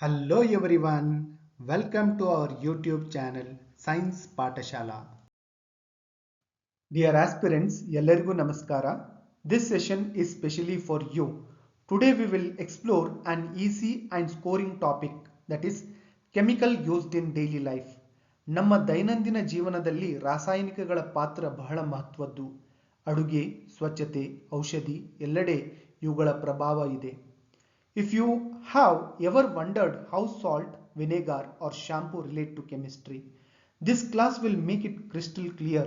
Hello everyone, welcome to our YouTube channel Science Patashala. Dear aspirants, ಎಲ್ಲರಿಗೂ ನಮಸ್ಕಾರ. This session is specially for you. Today we will explore an easy and scoring topic, that is chemical used in daily life. ನಮ್ಮ ದೈನಂದಿನ ಜೀವನದಲ್ಲಿ ರಾಸಾಯನಿಕಗಳ ಪಾತ್ರ ಬಹಳ ಮಹತ್ವದ್ದು. ಅಡುಗೆ, ಸ್ವಚ್ಛತೆ, ಔಷಧಿ ಎಲ್ಲೆಡೆ ಇವುಗಳ ಪ್ರಭಾವ ಇದೆ. If you have ever wondered how salt, vinegar or shampoo relate to chemistry, this class will make it crystal clear.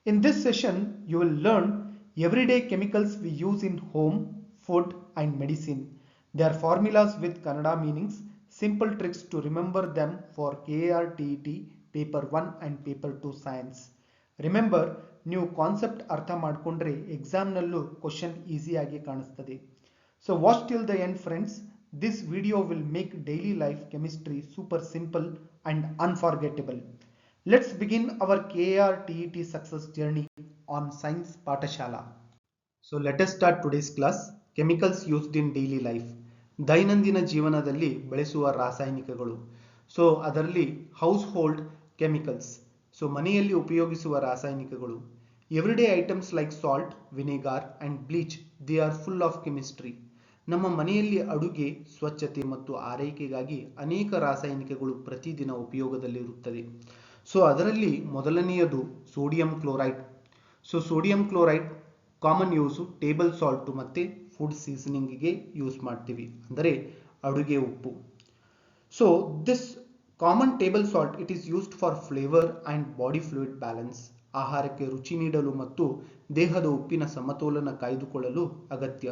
In this session, you will learn everyday chemicals we use in home, food and medicine. Their formulas with Kannada meanings, simple tricks to remember them for KRTET paper 1 and paper 2 science. Remember, ನೀವು concept ಅರ್ಥ ಮಾಡಿಕೊಂಡ್ರೆ ಎಕ್ಸಾಮ್ನಲ್ಲೂ question ಈಸಿಯಾಗಿ ಕಾಣಿಸ್ತದೆ. So watch till the end friends. This video will make daily life chemistry super simple and unforgettable. Let's begin our KRTET success journey on Science Patashala. So let us start today's class. Chemicals used in daily life. ದೈನಂದಿನ ಜೀವನದಲ್ಲಿ ಬಳಸುವ ರಾಸಾಯನಿಕಗಳು. So ಅದರಲ್ಲಿ house hold chemicals. So ಮನೆಯಲ್ಲಿ ಉಪಯೋಗಿಸುವ ರಾಸಾಯನಿಕಗಳು. Everyday items like salt, vinegar and bleach, they are full of chemistry. ನಮ್ಮ ಮನೆಯಲ್ಲಿ ಅಡುಗೆ, ಸ್ವಚ್ಛತೆ ಮತ್ತು ಆರೈಕೆಗಾಗಿ ಅನೇಕ ರಾಸಾಯನಿಕಗಳು ಪ್ರತಿದಿನ ಉಪಯೋಗದಲ್ಲಿರುತ್ತದೆ. ಸೊ ಅದರಲ್ಲಿ ಮೊದಲನೆಯದು sodium chloride. So sodium chloride common use table salt ಮತ್ತು ಫುಡ್ ಸೀಸನಿಂಗಿಗೆ ಯೂಸ್ ಮಾಡ್ತೀವಿ, ಅಂದರೆ ಅಡುಗೆ ಉಪ್ಪು. So this common table salt it is used for flavour and body fluid balance. ಆಹಾರಕ್ಕೆ ರುಚಿ ನೀಡಲು ಮತ್ತು ದೇಹದ ಉಪ್ಪಿನ ಸಮತೋಲನ ಕಾಯ್ದುಕೊಳ್ಳಲು ಅಗತ್ಯ.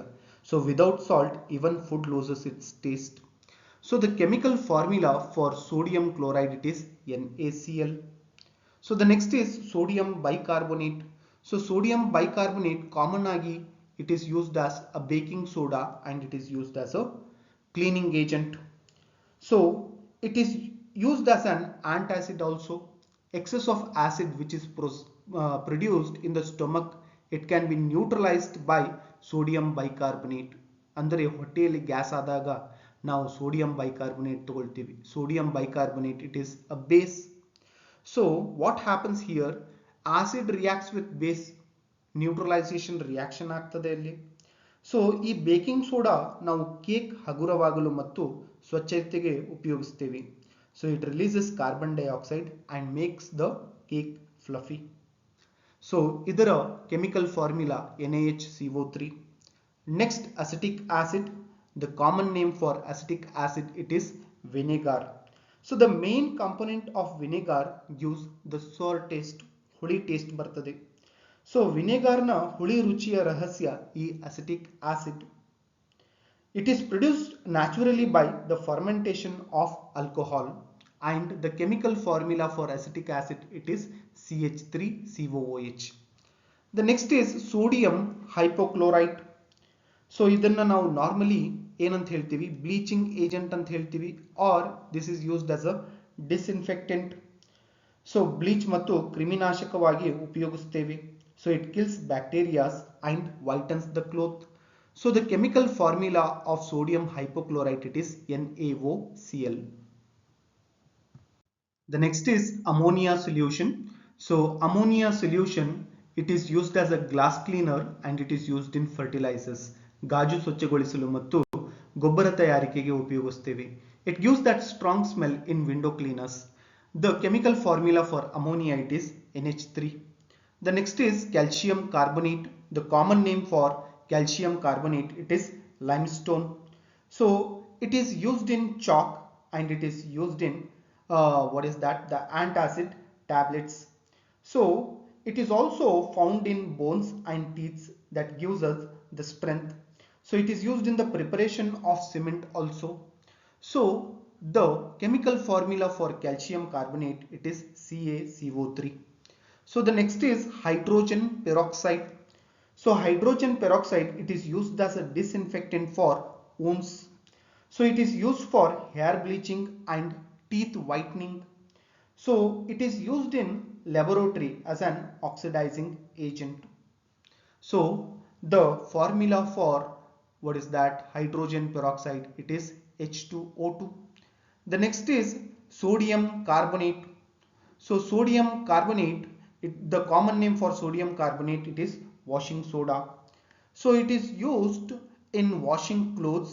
So without salt, even food loses its taste. So the chemical formula for sodium chloride it is NaCl. So the next is sodium bicarbonate. So sodium bicarbonate common agi it is used as a baking soda and it is used as a cleaning agent. So it is used as an antacid also. Excess of acid which is produced in the stomach, it can be neutralized by sodium bicarbonate. ಅಂದರೆ ಹೊಟ್ಟೆಯಲ್ಲಿ gas ಆದಾಗ ನಾವು sodium bicarbonate ತಗೊಳ್ತೀವಿ. Sodium bicarbonate it is a base. So what happens here, acid reacts with base, neutralisation reaction ಆಗ್ತದೆ ಅಲ್ಲಿ. So ಈ baking soda ನಾವು cake ಹಗುರವಾಗಲು ಮತ್ತು ಸ್ವಚ್ಛತೆಗೆ ಉಪಯೋಗಿಸ್ತೇವೆ. So it releases carbon dioxide and makes the cake fluffy. So ಇದರ chemical formula NaHCO3. Next, acetic acid. The common name for acetic acid it is vinegar. So the main component of vinegar gives the sour taste. ಹುಳಿ taste ಬರ್ತದೆ. So ವಿನೆಗಾರ್ನ ಹುಳಿ ರುಚಿಯ ರಹಸ್ಯ ಈ acetic acid. It is produced naturally by the fermentation of alcohol, and the chemical formula for acetic acid it is CH3COOH. The next is sodium hypochlorite. So ಇದನ್ನು ನಾವು normally ಏನಂತ ಹೇಳ್ತೀವಿ, ಬ್ಲೀಚಿಂಗ್ ಏಜೆಂಟ್ ಅಂತ ಹೇಳ್ತೀವಿ, or this is used as a disinfectant. So bleach ಮತ್ತು ಕ್ರಿಮಿನಾಶಕವಾಗಿ ಉಪಯೋಗಿಸ್ತೇವೆ. So it kills bacterias and whitens the cloth. So the chemical formula of sodium hypochlorite it is NaOCl. The next is ammonia solution. So ammonia solution it is used as a glass cleaner and it is used in fertilizers. ಗಾಜು ಸ್ವಚ್ಛಗೊಳಿಸಲು ಮತ್ತು ಗೊಬ್ಬರ ತಯಾರಿಕೆಗೆ ಉಪಯೋಗಿಸ್ತೇವೆ. It gives that strong smell in window cleaners. The chemical formula for ammonia it is NH3. The next is calcium carbonate. The common name for calcium carbonate it is limestone. So it is used in chalk and it is used in the antacid tablets. So it is also found in bones and teeth that gives us the strength. So it is used in the preparation of cement also. So the chemical formula for calcium carbonate it is CaCO3. So the next is hydrogen peroxide. So hydrogen peroxide it is used as a disinfectant for wounds. So it is used for hair bleaching and teeth whitening. So it is used in laboratory as an oxidizing agent. So the formula for hydrogen peroxide it is H2O2. The next is sodium carbonate. So sodium carbonate, the common name for sodium carbonate, it is washing soda. So it is used in washing clothes.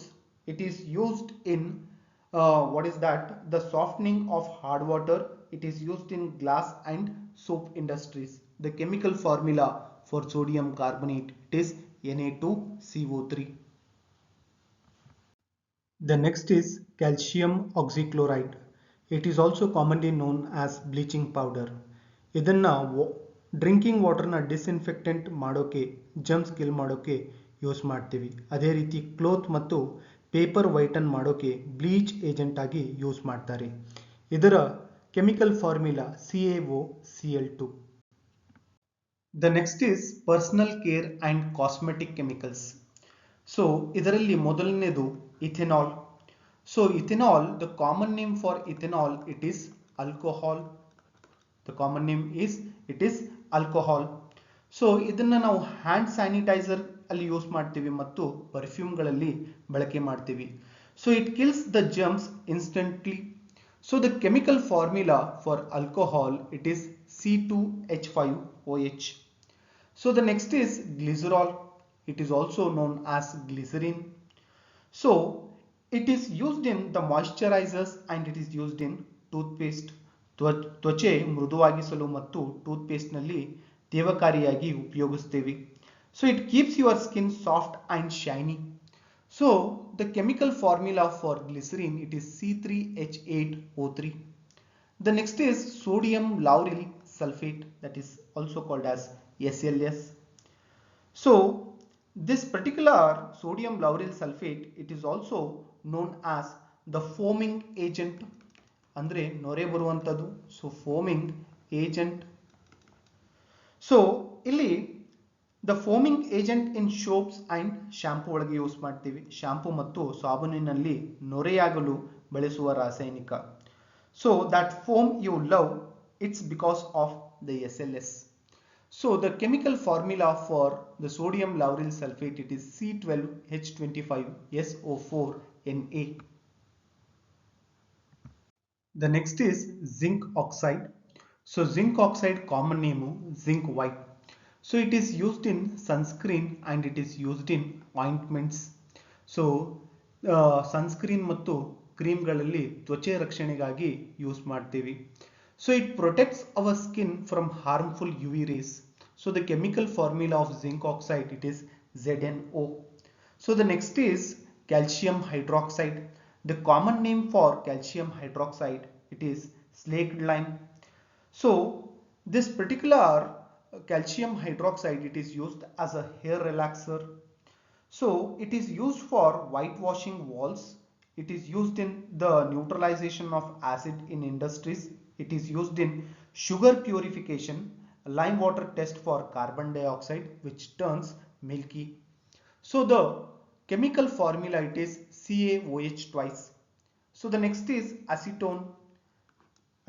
It is used in what is that, the softening of hard water. It is used in glass and soap industries. The chemical formula for sodium carbonate, it is Na2CO3. The next is calcium oxychloride. It is also commonly known as bleaching powder. ಇದನ್ನ drinking ವಾಟರ್ನ disinfectant ಮಾಡೋಕೆ, germs kill ಮಾಡೋಕೆ use ಮಾಡ್ತೀವಿ. ಅದೇ ರೀತಿ cloth ಮತ್ತು paper ವೈಟನ್ ಮಾಡೋಕೆ bleach agent ಆಗಿ use ಮಾಡ್ತಾರೆ. ಇದರ chemical formula CaOCl2. The next is personal care and cosmetic chemicals. So ಇದರಲ್ಲಿ ಮೊದಲನೇದು ethanol. So ethanol, the common name for ethanol, it is alcohol. The common name is, it is alcohol. So ಇದನ್ನ ನಾವು hand sanitiser ಅಲ್ಲಿ use ಮಾಡ್ತೀವಿ ಮತ್ತು ಪರ್ಫ್ಯೂಮ್ಗಳಲ್ಲಿ ಬಳಕೆ ಮಾಡ್ತೀವಿ. So it kills the germs instantly. So the chemical formula for alcohol, it is C2H5OH. So the next is glycerol. It is also known as glycerin. So it is used in the moisturizers and it is used in toothpaste. ತ್ವಚೆ ಮೃದುವಾಗಿಸಲು ಮತ್ತು toothpaste ನಲ್ಲಿ ತೇವಕಾರಿಯಾಗಿ ಉಪಯೋಗಿಸುತ್ತೇವೆ. So it keeps your skin soft and shiny. So the chemical formula for glycerine, it is C3H8O3. The next is sodium lauryl sulfate, that is also called as SLS. So this particular sodium lauryl sulfate, it is also known as the foaming agent. ಅಂದ್ರೆ ನೊರೆ ಬರುವಂಥದ್ದು. So foaming agent. So ಇಲ್ಲಿ the foaming agent in soaps and shampoo ಒಳಗೆ use ಮಾಡ್ತೀವಿ. Shampoo ಮತ್ತು ಸಾಬೂನಿನಲ್ಲಿ ನೊರೆಯಾಗಲು ಬಳಸುವ ರಾಸಾಯನಿಕ. So that foam you love, it's because of the SLS. So the chemical formula for the sodium lauryl sulfate, it is C12H25SO4Na. The next is zinc oxide. So zinc oxide, common name zinc white. So it is used in sunscreen and it is used in ointments. So sunscreen ಮತ್ತು ಕ್ರೀಮ್ಗಳಲ್ಲಿ ತ್ವಚೆ ರಕ್ಷಣೆಗಾಗಿ use ಮಾಡ್ತೀವಿ. So it protects our skin from harmful UV rays. So the chemical formula of zinc oxide, it is ZnO. So the next is calcium hydroxide. The common name for calcium hydroxide, it is slaked lime. So this particular calcium hydroxide, it is used as a hair relaxer. So it is used for whitewashing walls. It is used in the neutralization of acid in industries. It is used in sugar purification, lime water test for carbon dioxide, which turns milky. So the chemical formula, it is CaOH twice. So the next is acetone.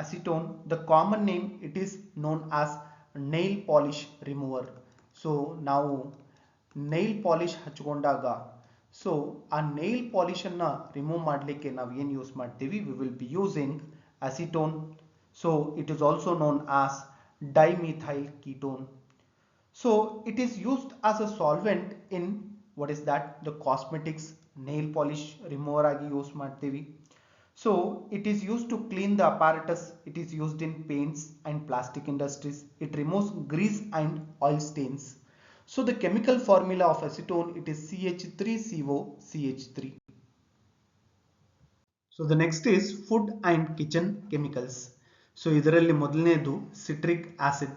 Acetone, the common name, it is known as nail polish remover. So ನಾವು nail polish ಹಚ್ಕೊಂಡಾಗ, so ಆ nail polish ಅನ್ನ remove ಮಾಡಲಿಕ್ಕೆ ನಾವು ಏನು use ಮಾಡ್ತೀವಿ, we will be using acetone. So it is also known as dimethyl ketone. So it is used as a solvent in, what is that, the cosmetics, nail polish remover ಆಗಿ use ಮಾಡ್ತೀವಿ. So it is used to clean the apparatus. It is used in paints and plastic industries. It removes grease and oil stains. So the chemical formula of acetone, it is CH3COCH3. So the next is food and kitchen chemicals. So ಇದರಲ್ಲಿ ಮೊದಲನೇದು citric acid.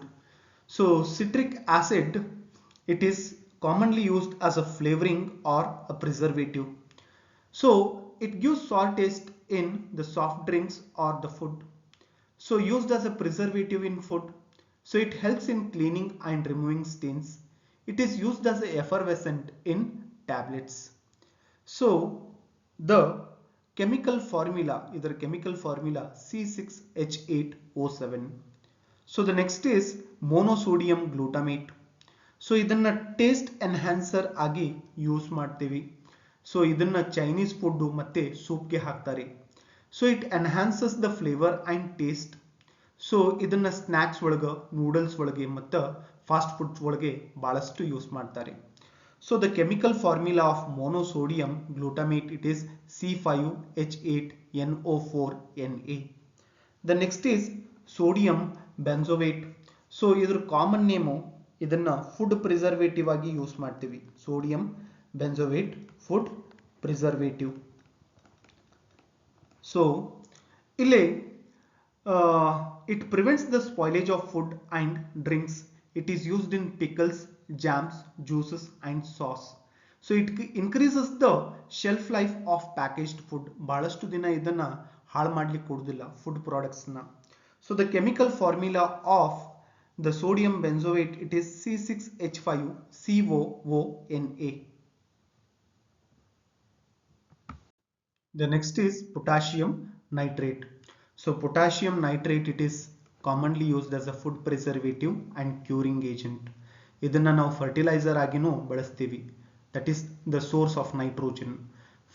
So citric acid, it is commonly used as a flavoring or a preservative. So it gives sour taste in the soft drinks or the food. So used as a preservative in food. So it helps in cleaning and removing stains. It is used as a effervescent in tablets. So the chemical formula, either chemical formula C6H8O7. So the next is monosodium glutamate. So ಇದನ್ನ taste ಎನ್ಹ್ಯಾನ್ಸರ್ ಆಗಿ use ಮಾಡ್ತೀವಿ. So ಇದನ್ನ Chinese food ಮತ್ತೆ ಸೂಪ್ಗೆ ಹಾಕ್ತಾರೆ. So it enhances the flavour and taste. So ಇದನ್ನು snacks ಒಳಗೆ, noodles ಒಳಗೆ ಮತ್ತು ಫಾಸ್ಟ್ ಫುಡ್ಸ್ ಒಳಗೆ ಭಾಳಷ್ಟು ಯೂಸ್ ಮಾಡ್ತಾರೆ. So the chemical formula of monosodium glutamate it is C5H8NO4Na. The next is sodium benzoate. So ಇದ್ರ ಕಾಮನ್ ನೇಮು, ಇದನ್ನು food preservative ಆಗಿ ಯೂಸ್ ಮಾಡ್ತೀವಿ. Sodium benzoate food preservative. So ಇಲ್ಲಿ it prevents the spoilage of food and drinks. It is used in pickles, jams, juices and sauce. So it increases the shelf life of packaged food. ಬಹಳಷ್ಟು ದಿನ ಇದನ್ನ ಹಾಳು ಮಾಡ್ಲಿಕ್ಕೆ ಕೊಡುವುದಿಲ್ಲ food products ನ. So the chemical formula of the sodium benzoate it is C6H5COONA. The next is potassium nitrate. So potassium nitrate it is commonly used as a food preservative and curing agent. ಇದನ್ನ ನಾವು fertiliser ಆಗಿನೂ ಬಳಸ್ತೀವಿ. That is the source of nitrogen.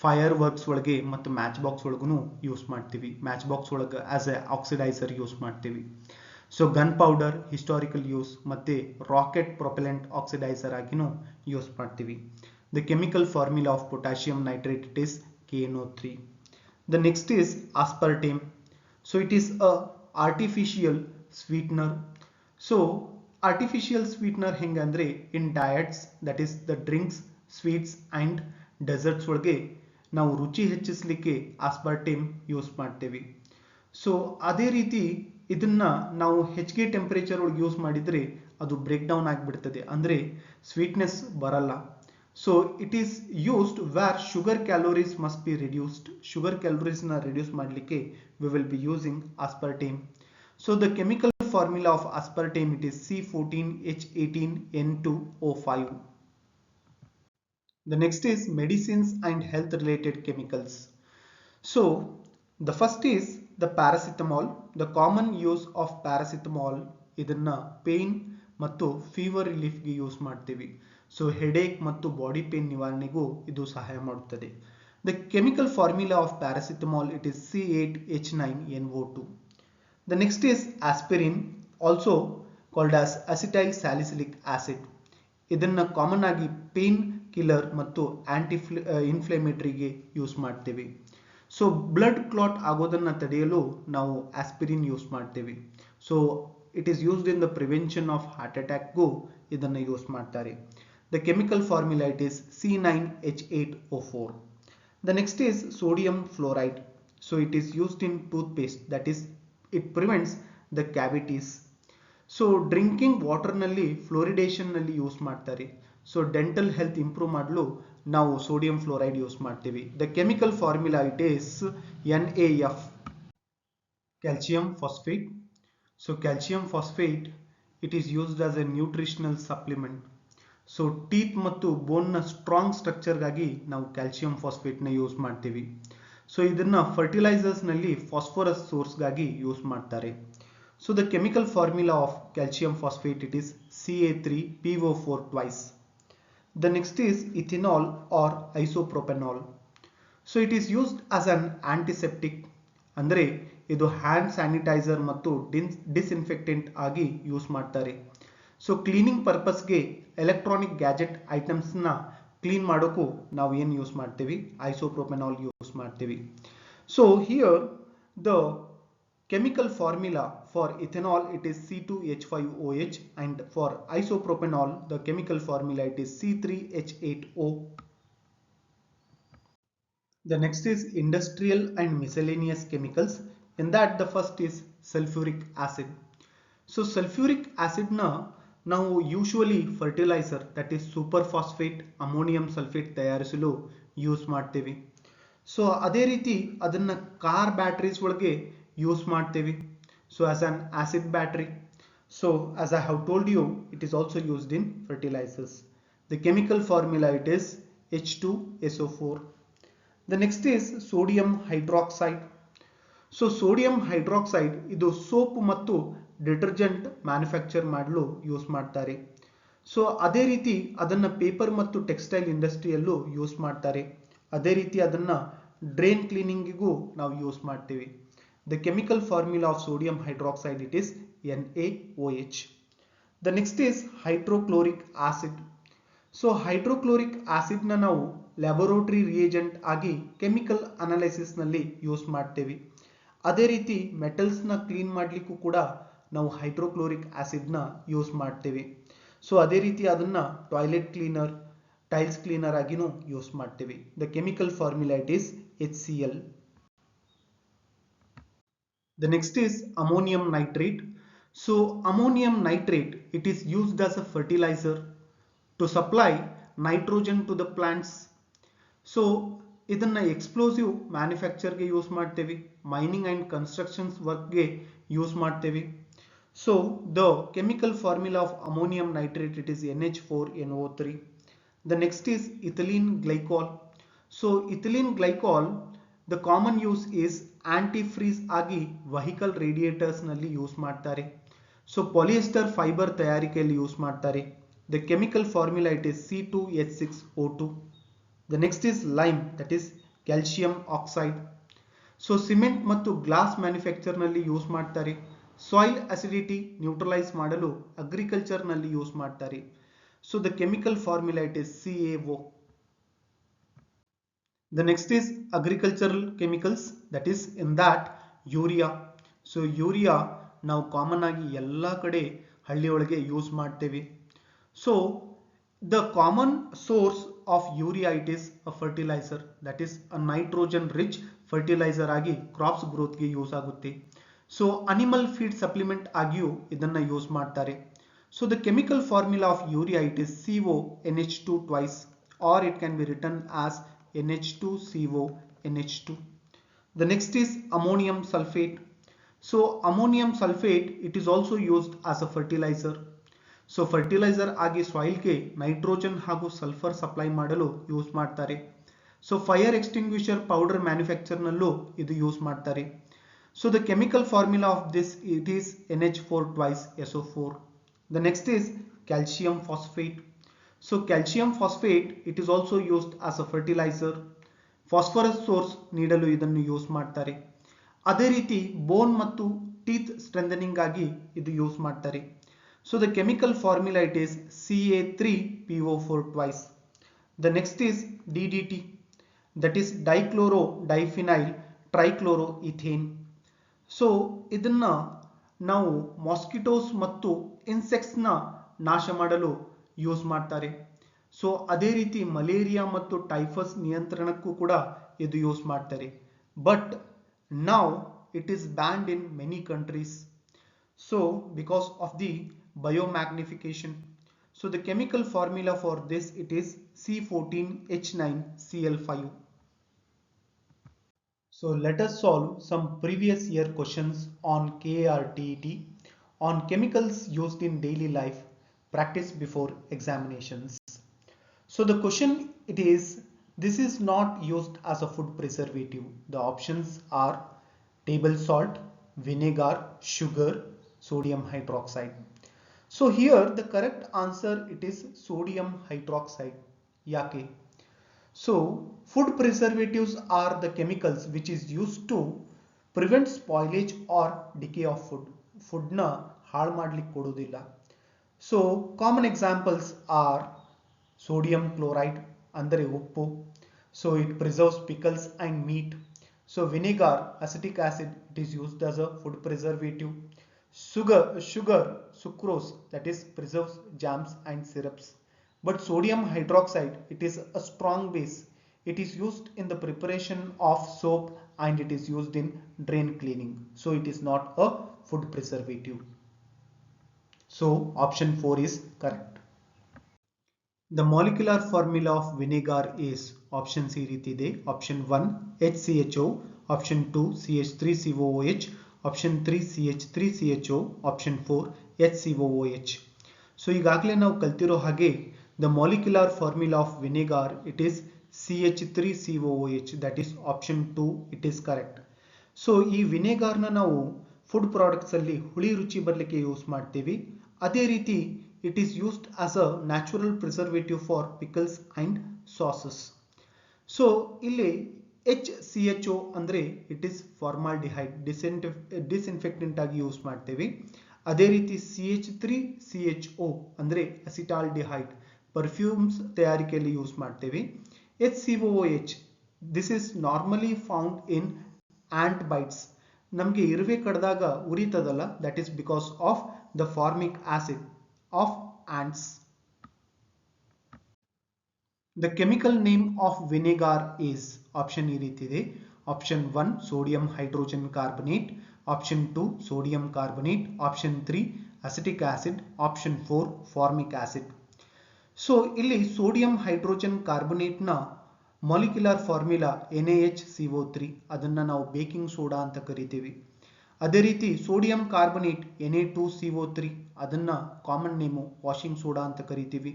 Fire works ಒಳಗೆ ಮತ್ತು match box ಒಳಗೂ use ಮಾಡ್ತೀವಿ. Match box ಒಳಗೆ as A oxidiser use ಮಾಡ್ತೀವಿ. So gun powder historical use ಮತ್ತು ರಾಕೆಟ್ ಪ್ರೊಪೆಲೆಂಟ್ ಆಕ್ಸಿಡೈಸರ್ ಆಗಿನೂ ಯೂಸ್ ಮಾಡ್ತೀವಿ. The chemical formula of potassium nitrate it is KNO3. The next is aspartame. So it is a artificial sweetener. So artificial sweetener ಹೆಂಗಂದ್ರೆ in diets, that is the drinks, sweets and desserts ಒಳಗೆ ನಾವು ರುಚಿ ಹೆಚ್ಚಿಸಲಿಕ್ಕೆ aspartame use ಮಾಡ್ತೇವೆ. So ಅದೇ ರೀತಿ ಇದನ್ನ ನಾವು ಹೆಚ್ಚಿಗೆ ಟೆಂಪರೇಚರ್ ಒಳಗೆ ಯೂಸ್ ಮಾಡಿದ್ರೆ ಅದು ಬ್ರೇಕ್ ಡೌನ್ ಆಗಿಬಿಡ್ತದೆ, ಅಂದ್ರೆ ಸ್ವೀಟ್ನೆಸ್ ಬರಲ್ಲ. So it is used where sugar calories must be reduced. Sugar calories na reduce madlikke we will be using aspartame. So the chemical formula of aspartame it is C14H18N2O5. The next is medicines and health related chemicals. So the first is the paracetamol. The common use of paracetamol idanna pain ಮತ್ತು fever ರಿಲೀಫ್ಗೆ use ಮಾಡ್ತೀವಿ. So headache ಮತ್ತು body pain ನಿವಾರಣೆಗೂ ಇದು ಸಹಾಯ ಮಾಡುತ್ತದೆ. The chemical formula of paracetamol it is C8H9NO2. The next is aspirin, also called as acetyl salicylic acid. ಇದನ್ನು common ಆಗಿ pain killer ಮತ್ತು ಇನ್ಫ್ಲೇಮೇಟರಿಗೆ use ಮಾಡ್ತೀವಿ. ಸೊ ಬ್ಲಡ್ ಕ್ಲಾಟ್ ಆಗೋದನ್ನು ತಡೆಯಲು ನಾವು ಆಸ್ಪಿರಿನ್ ಯೂಸ್ ಮಾಡ್ತೀವಿ. So it is used in the prevention of heart attack go idanna use ಮಾಡ್ತಾರೆ. The chemical formula it is C9H8O4. The next is sodium fluoride. So it is used in toothpaste, that is it prevents the cavities. So drinking water ನಲ್ಲಿ fluoridation ನಲ್ಲಿ use ಮಾಡ್ತಾರೆ. So dental health improve ಮಾಡಲು ನಾವು sodium fluoride use ಮಾಡ್ತೀವಿ. The chemical formula it is NaF. Calcium phosphate. So calcium phosphate it is used as a nutritional supplement. So teeth ಮತ್ತು ಬೋನ್ ನ strong structure ಗಾಗಿ ನಾವು calcium phosphate ನ use ಮಾಡ್ತೀವಿ. So ಇದನ್ನ ಫರ್ಟಿಲೈಸರ್ಸ್ ನಲ್ಲಿ ಫಾಸ್ಫರಸ್ ಸೋರ್ಸ್ ಗಾಗಿ ಯೂಸ್ ಮಾಡ್ತಾರೆ. So the chemical formula of calcium phosphate it is Ca3PO4 twice. The next is ethanol or isopropanol. So it is used as an antiseptic, ಅಂದ್ರೆ ಇದು hand sanitiser ಮತ್ತು disinfectant ಆಗಿ use ಮಾಡ್ತಾರೆ. So cleaning ಪರ್ಪಸ್ಗೆ electronic gadget ಐಟಮ್ಸ್ನ clean ಮಾಡೋಕ್ಕೂ ನಾವು ಏನು ಯೂಸ್ ಮಾಡ್ತೀವಿ, ಐಸೋಪ್ರೋಪೆನಾಲ್ ಯೂಸ್ ಮಾಡ್ತೀವಿ. So here the chemical formula for ethanol it is C2H5OH and for isopropanol the chemical formula it is C3H8O. The next is industrial and miscellaneous chemicals. In that the first is sulfuric acid. So sulfuric acid na ನಾವು usually fertiliser that is superphosphate ammonium sulphate ತಯಾರಿಸಲು use ಮಾಡ್ತೀವಿ. So ಅದೇ ರೀತಿ ಅದನ್ನು car batteries ಒಳಗೆ use ಮಾಡ್ತೀವಿ. So as an acid battery. So as I have told you it is also used in fertilisers. The chemical formula it is H2SO4. The next is sodium hydroxide. So sodium hydroxide ಇದು soap ಮತ್ತು detergent manufacture ಮಾಡಲು use ಮಾಡ್ತಾರೆ. So ಅದೇ ರೀತಿ ಅದನ್ನು paper ಮತ್ತು textile ಇಂಡಸ್ಟ್ರಿಯಲ್ಲೂ use ಮಾಡ್ತಾರೆ. ಅದೇ ರೀತಿ ಅದನ್ನು ಡ್ರೈನ್ ಕ್ಲೀನಿಂಗಿಗೂ ನಾವು ಯೂಸ್ ಮಾಡ್ತೀವಿ. The chemical formula of sodium hydroxide it is NaOH. The next is hydrochloric acid. So hydrochloric ಆಸಿಡ್ನ ನಾವು ಲ್ಯಾಬೊರೇಟರಿ ರಿಯೇಜೆಂಟ್ ಆಗಿ ಕೆಮಿಕಲ್ ಅನಾಲಿಸಿಸ್ನಲ್ಲಿ ಯೂಸ್ ಮಾಡ್ತೇವೆ. ಅದೇ ರೀತಿ ಮೆಟಲ್ಸ್ನ ಕ್ಲೀನ್ ಮಾಡಲಿಕ್ಕೂ ಕೂಡ ನಾವು ಹೈಡ್ರೋಕ್ಲೋರಿಕ್ ಆಸಿಡ್ನ ಯೂಸ್ ಮಾಡ್ತೇವೆ. ಸೊ ಅದೇ ರೀತಿ ಅದನ್ನು ಟಾಯ್ಲೆಟ್ ಕ್ಲೀನರ್, ಟೈಲ್ಸ್ ಕ್ಲೀನರ್ ಆಗಿನೂ ಯೂಸ್ ಮಾಡ್ತೇವೆ. The chemical formula it is HCl. The next is ammonium nitrate. So ammonium nitrate, it is used as a fertilizer to supply nitrogen to the plants. So ಇದನ್ನ explosive ಮ್ಯಾನುಫ್ಯಾಕ್ಚರ್ಗೆ use ಮಾಡ್ತೇವೆ, mining and constructions ವರ್ಕ್ಗೆ use ಮಾಡ್ತೇವೆ. So the chemical formula of ammonium nitrate it is NH4NO3. The next is ethylene glycol. So ethylene glycol the common use is antifreeze ಆಗಿ vehicle ರೇಡಿಯೇಟರ್ಸ್ನಲ್ಲಿ use ಮಾಡ್ತಾರೆ. So polyester fibre ತಯಾರಿಕೆಯಲ್ಲಿ use ಮಾಡ್ತಾರೆ. The chemical formula it is C2H6O2. The next is lime, that is calcium oxide. So cement ಮತ್ತು glass ಮ್ಯಾನುಫ್ಯಾಕ್ಚರ್ನಲ್ಲಿ use ಮಾಡ್ತಾರೆ. Soil acidity neutralise ಮಾಡಲು ಅಗ್ರಿಕಲ್ಚರ್ನಲ್ಲಿ use ಮಾಡ್ತಾರೆ. So the chemical formula it is CaO. The next is agricultural chemicals, that is in that urea. So urea ನಾವು common ಆಗಿ ಎಲ್ಲ ಕಡೆ ಹಳ್ಳಿಯೊಳಗೆ ಯೂಸ್ ಮಾಡ್ತೇವೆ. So the common source of urea it is a fertiliser, that is a nitrogen rich fertiliser ಆಗಿ crops ಗ್ರೋತ್ಗೆ use ಆಗುತ್ತೆ. So animal feed supplement ಆಗಿಯೂ ಇದನ್ನು ಯೂಸ್ ಮಾಡ್ತಾರೆ. So the chemical formula of urea it is CONH2 twice, or it can be written as NH2CONH2. The next is ammonium sulfate. So ammonium sulfate it is also used as a fertilizer. So fertilizer ಆಗಿ ಸಾಯಿಲ್ಗೆ nitrogen ಹಾಗೂ sulphur supply ಮಾಡಲು use ಮಾಡ್ತಾರೆ. So fire extinguisher powder ಮ್ಯಾನುಫ್ಯಾಕ್ಚರ್ನಲ್ಲೂ ಇದು use ಮಾಡ್ತಾರೆ. So the chemical formula of this it is NH4 twice SO4. The next is calcium phosphate. So calcium phosphate it is also used as a fertilizer. Phosphorus source ನೀಡಲು ಇದನ್ನು use ಮಾಡ್ತಾರೆ. ಅದೇ ರೀತಿ ಬೋನ್ ಮತ್ತು teeth strengthening ಆಗಿ ಇದು use ಮಾಡ್ತಾರೆ. So the chemical formula it is CA3PO4 twice. The next is DDT, that is dichloro diphenyl trichloro ethane. So ಇದನ್ನ ನಾವು ಮಾಸ್ಕಿಟೋಸ್ ಮತ್ತು ಇನ್ಸೆಕ್ಟ್ಸ್ನ ನಾಶ ಮಾಡಲು ಯೂಸ್ ಮಾಡ್ತಾರೆ. ಸೊ ಅದೇ ರೀತಿ ಮಲೇರಿಯಾ ಮತ್ತು ಟೈಫಸ್ ನಿಯಂತ್ರಣಕ್ಕೂ ಕೂಡ ಇದು ಯೂಸ್ ಮಾಡ್ತಾರೆ. But now it is banned in many countries. So because of the biomagnification. So the chemical formula for this it is C14H9Cl5. So let us solve some previous year questions on KRTET on chemicals used in daily life, practice before examinations. So the question it is, this is not used as a food preservative. The options are table salt, vinegar, sugar, sodium hydroxide. So here the correct answer it is sodium hydroxide. Yake? So food preservatives are the chemicals which is used to prevent spoilage or decay of food. Food na ಹಾಳು ಮಾಡಲಿಕ್ಕೆ ಕೊಡೋದಿಲ್ಲ. So common examples are sodium chloride ಅಂದರೆ ಉಪ್ಪು. So it preserves pickles and meat. So vinegar, acetic acid, it is used as a food preservative. Sugar, sucrose, that is preserves jams and syrups. But sodium hydroxide, it is a strong base. It is used in the preparation of soap and it is used in drain cleaning. So it is not a food preservative. So option 4 is correct. The molecular formula of vinegar is option C ರೀತಿದೆ. Option 1 HCHO, option 2 CH3COOH, option 3 CH3CHO, option 4 HCOOH. So ಈಗಾಗಲೇ ನಾವು ಕಲ್ತಿರೋ ಹಾಗೆ the molecular formula of vinegar it is CH3COOH, that is option 2 it is correct. So ಈ ವಿನೆಗಾರ್ನ ನಾವು food products ಅಲ್ಲಿ ಹುಳಿ ರುಚಿ ಬರಲಿಕ್ಕೆ use ಮಾಡ್ತೀವಿ. ಅದೇ ರೀತಿ it is used as a natural preservative for pickles and sauces. So ಇಲ್ಲಿ HCHO ಅಂದರೆ ಇಟ್ ಇಸ್ ಫಾರ್ಮಾಲ್ಡಿಹೈಡ್, ಡಿಸ್ಇನ್ಫೆಕ್ಟೆಂಟ್ ಆಗಿ ಯೂಸ್ ಮಾಡ್ತೇವೆ. ಅದೇ ರೀತಿ CH3CHO ಅಂದರೆ ಅಸಿಟಾಲ್ಡಿಹೈಡ್, ಪರ್ಫ್ಯೂಮ್ಸ್ ತಯಾರಿಕೆಯಲ್ಲಿ ಯೂಸ್ ಮಾಡ್ತೇವೆ. HCOOH this is normally found in ant bites, ನಮಗೆ ಇರುವೆ ಕಡ್ದಾಗ ಉರಿತದಲ್ಲ, that is because of the formic acid of ants. The chemical name of vinegar is, option ಈ ರೀತಿ ಇದೆ. Option 1 sodium hydrogen carbonate, option 2 sodium carbonate, option 3 acetic acid, option 4 formic acid. So ಇಲ್ಲಿ sodium hydrogen carbonate ನ molecular formula NaHCO3, ಅದನ್ನ ನಾವು baking soda ಅಂತ ಕರಿತೀವಿ. ಅದೇ ರೀತಿ ಸೋಡಿಯಂ ಕಾರ್ಬೊನೇಟ್ Na2CO3, ಅದನ್ನ ಕಾಮನ್ ನೇಮು ವಾಷಿಂಗ್ ಸೋಡಾ ಅಂತ ಕರಿತೀವಿ.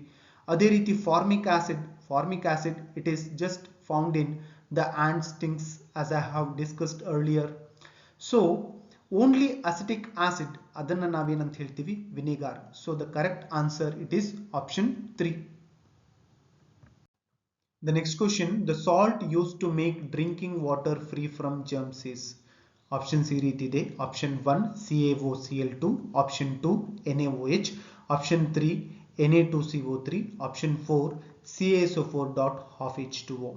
ಅದೇ ರೀತಿ formic acid it is just found in the ant stings as I have discussed earlier. So only acetic acid, ಅದನ್ನ ನಾವೇನಂತ ಹೇಳ್ತೀವಿ, vinegar. So the correct answer it is option 3. The next question, the salt used to make drinking water free from germs is, options ಈ ರೀತಿ ಇದೆ. Option 1 CaOCl2, option 2 NaOH, option 3 Na2CO3, option 4 CaSO4.H2O.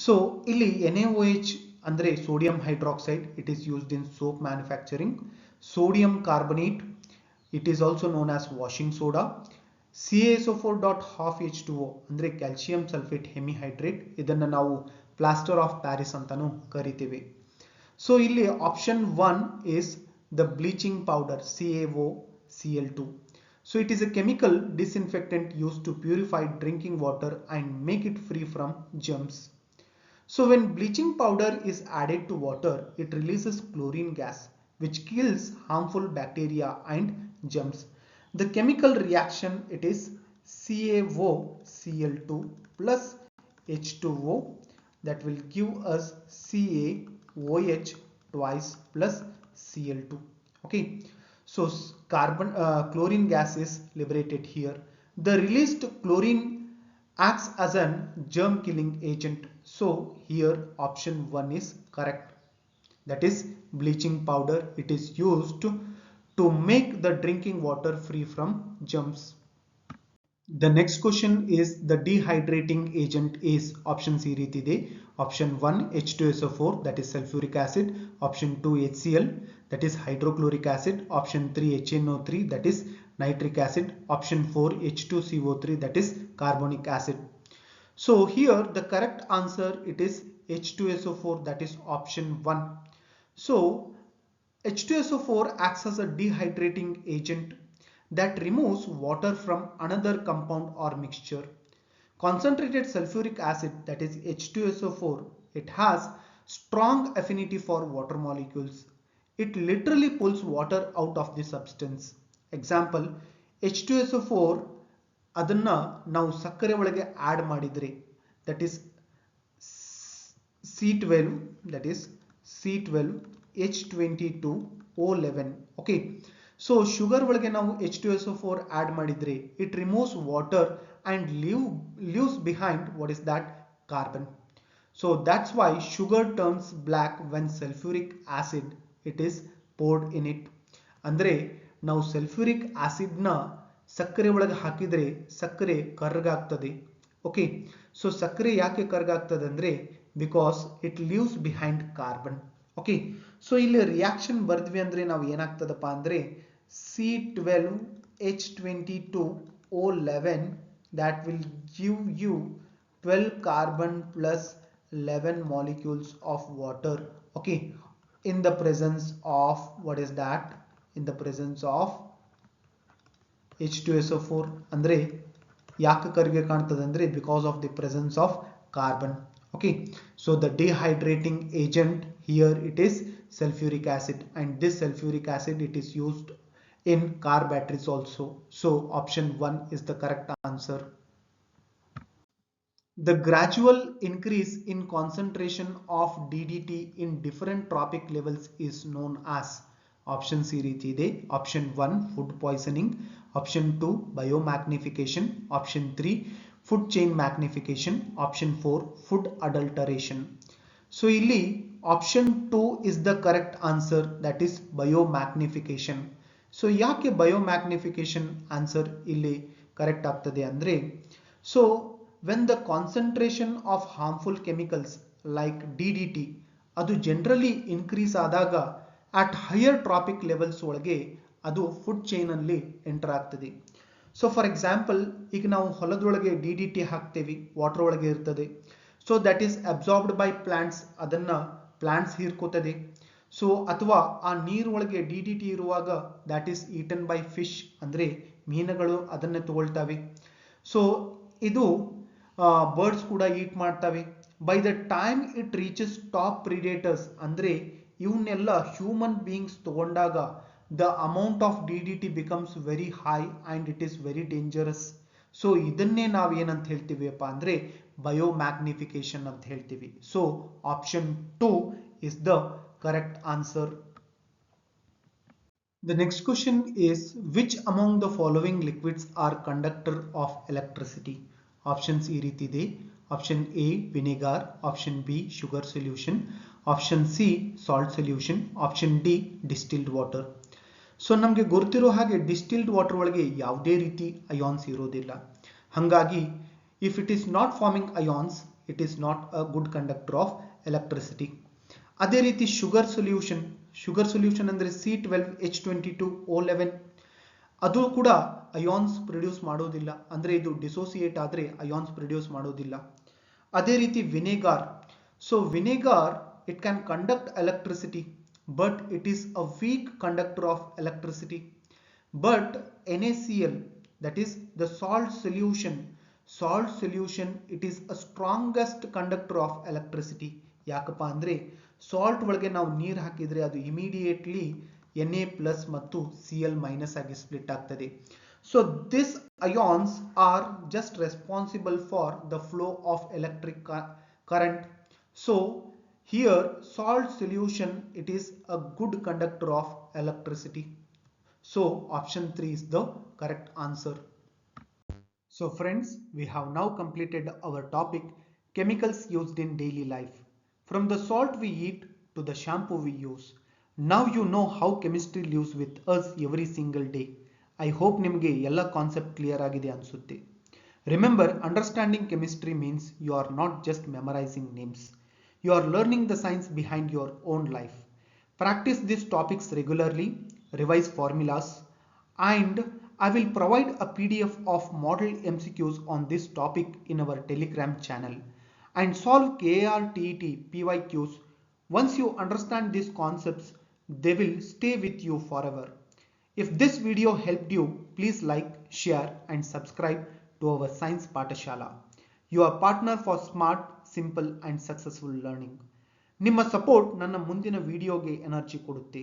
So ಇಲ್ಲಿ NaOH ಅಂದ್ರೆ sodium hydroxide, it is used in soap manufacturing. Sodium carbonate, it is also known as washing soda. CaSO4.H2O ಅಂದ್ರೆ calcium sulphate hemihydrate, ಇದನ್ನ ನಾವು plaster of Paris ಅಂತಾನೂ ಕರಿತೀವಿ. So ಇಲ್ಲಿ option 1 is the bleaching powder CaOCl2. So it is a chemical disinfectant used to purify drinking water and make it free from germs. So when bleaching powder is added to water, it releases chlorine gas which kills harmful bacteria and germs. The chemical reaction, it is CaOCl2 plus H2O, that will give us CaOH twice plus Cl2. Okay, so chlorine gas is liberated here. The released chlorine acts as an germ killing agent. So here option 1 is correct. That is bleaching powder, it is used to make the drinking water free from germs. The next question is the dehydrating agent is, options ಈ ರೀತಿ ಇದೆ. Option 1 H2SO4, that is sulfuric acid. Option 2 HCl, that is hydrochloric acid. Option 3 HNO3, that is nitric acid. Option 4 H2CO3, that is carbonic acid. So here the correct answer it is H2SO4, that is option 1. So H2SO4 acts as a dehydrating agent that removes water from another compound or mixture. Concentrated sulfuric acid, that is H2SO4, it has strong affinity for water molecules. It literally pulls water out of the substance. Example, H2SO4 ಅದನ್ನ ನಾವು ಸಕ್ಕರೆ ಒಳಗೆ add ಮಾಡಿದ್ರೆ, that is C12, that is C12H22O11. okay, so sugar ಒಳಗೆ ನಾವು H2SO4 add ಮಾಡಿದ್ರೆ, it removes water and leaves behind what is that, carbon. So that's why sugar turns black when sulfuric acid it is poured in it. ಅಂದ್ರೆ ನಾವು sulphuric acid ನ ಸಕ್ಕರೆ ಒಳಗೆ ಹಾಕಿದ್ರೆ ಸಕ್ಕರೆ ಕರ್ರಗಾಗ್ತದೆ. ಓಕೆ, ಸೊ ಸಕ್ಕರೆ ಯಾಕೆ ಕರ್ರಗಾಗ್ತದೆ ಅಂದ್ರೆ because it leaves behind carbon. Okay, so ಇಲ್ಲಿ ರಿಯಾಕ್ಷನ್ ಬರ್ದ್ವಿ ಅಂದ್ರೆ ನಾವು ಏನಾಗ್ತದಪ್ಪ ಅಂದ್ರೆ C12H22O11, that will give you 12 carbon plus 11 molecules of water. Okay, in the presence of what is that, in the presence of H2SO4. ಅಂದ್ರೆ ಯಾಕೆ ಕರ್ಗೆ ಕಾಣ್ತದೆ ಅಂದ್ರೆ because of the presence of carbon. Okay, so the dehydrating agent here it is sulfuric acid, and this sulfuric acid it is used in car batteries also. So option 1 is the correct answer. The gradual increase in concentration of DDT in different trophic levels is known as, options ಈ ರೀತಿ ಇದೆ. Option 1 food poisoning, option 2 biomagnification, option 3 food chain magnification, option 4 food adulteration. So ಇಲ್ಲಿ option 2 is the correct answer, that is biomagnification. So ಯಾಕೆ biomagnification answer ಇಲ್ಲಿ correct ಆಗ್ತದೆ ಅಂದ್ರೆ, so when the concentration of harmful chemicals like DDT ಅದು generally increase ಆದಾಗ at higher trophic levels ಒಳಗೆ ಅದು food chain ಅಲ್ಲಿ ಎಂಟರ್ ಆಗ್ತದೆ. ಸೊ ಫಾರ್ ಎಕ್ಸಾಂಪಲ್, ಈಗ ನಾವು ಹೊಲದೊಳಗೆ DDT ಹಾಕ್ತೇವೆ, ವಾಟರ್ ಒಳಗೆ ಇರ್ತದೆ. So that is absorbed by plants, ಅದನ್ನ ಪ್ಲಾಂಟ್ಸ್ ಹೀರ್ಕೋತದೆ. ಸೊ ಅಥವಾ ಆ ನೀರೊಳಗೆ DDT ಇರುವಾಗ that is eaten by fish, ಅಂದ್ರೆ ಮೀನುಗಳು ಅದನ್ನ ತಗೊಳ್ತವೆ. ಸೊ ಇದು ಬರ್ಡ್ಸ್ ಕೂಡ ಈಟ್ ಮಾಡ್ತವೆ. By the time it reaches top predators, ಅಂದ್ರೆ ಇವನ್ನೆಲ್ಲ ಹ್ಯೂಮನ್ ಬೀಯಿಂಗ್ಸ್ ತಗೊಂಡಾಗ the amount of DDT becomes very high and it is very dangerous. So ಇದನ್ನೇ ನಾವು ಏನಂತ ಹೇಳ್ತೀವಿಪ್ಪ ಅಂದ್ರೆ ಬಯೋಮ್ಯಾಗ್ನಿಫಿಕೇಶನ್ ಅಂತ ಹೇಳ್ತೀವಿ. So option 2 is the correct answer. The next question is, which among the following liquids are conductor of electricity? Options ಈ ರೀತಿ ಇದೆ. Option A vinegar, option B sugar solution, option C salt solution, option D distilled water. So ನಮಗೆ ಗೊತ್ತಿರೋ ಹಾಗೆ distilled water ಒಳಗೆ ಯಾವುದೇ ರೀತಿ ions ಇರೋದಿಲ್ಲ. ಹಾಗಾಗಿ if it is not farming ions, it is not a good conductor of electricity. ಅದೇ ರೀತಿ ಶುಗರ್ ಸೊಲ್ಯೂಷನ್ ಅಂದರೆ C12H22O11, ಅದು ಕೂಡ ಅಯಾನ್ಸ್ ಪ್ರೊಡ್ಯೂಸ್ ಮಾಡೋದಿಲ್ಲ, ಅಂದರೆ ಇದು ಡಿಸೋಸಿಯೇಟ್ ಆದರೆ ಅಯಾನ್ಸ್ ಪ್ರೊಡ್ಯೂಸ್ ಮಾಡೋದಿಲ್ಲ. ಅದೇ ರೀತಿ vinegar, so vinegar it can conduct electricity, but it is a weak conductor of electricity. But NaCl, that is the salt solution, it is a strongest conductor of electricity. ಯಾಕಪ್ಪ ಅಂದ್ರೆ salt ಒಳಗೆ ನಾವು ನೀರು ಹಾಕಿದ್ರೆ ಅದು ಇಮಿಡಿಯೇಟ್ಲಿ Na+ ಮತ್ತು Cl- ಆಗಿ split ಆಗ್ತದೆ. So this ions are just responsible for the flow of electric current. So here salt solution, it is a good conductor of electricity. So option 3 is the correct answer. So friends, we have now completed our topic chemicals used in daily life. From the salt we eat to the shampoo we use. Now you know how chemistry lives with us every single day. I hope ನಿಮಗೆ ಎಲ್ಲ concept clear ಆಗಿದೆ ಅನ್ಸುತ್ತೆ. Remember, understanding chemistry means you are not just memorizing names. You are learning the science behind your own life. Practice these topics regularly, revise formulas, and I will provide a PDF of model MCQs on this topic in our Telegram channel, and solve KRTET PYQs. Once you understand these concepts, they will stay with you forever. If this video helped you, please like, share and subscribe to our Science Pathashala, your partner for smart, simple and successful learning. ನಿಮ್ಮ support ನನ್ನ ಮುಂದಿನ ವಿಡಿಯೋಗೆ energy ಕೊಡುತ್ತೆ.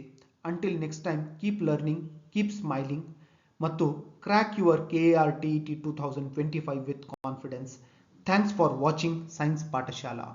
Until next time, keep learning, keep smiling ಮತ್ತು crack your KRTET 2025 with confidence. Thanks for watching science Pathshala.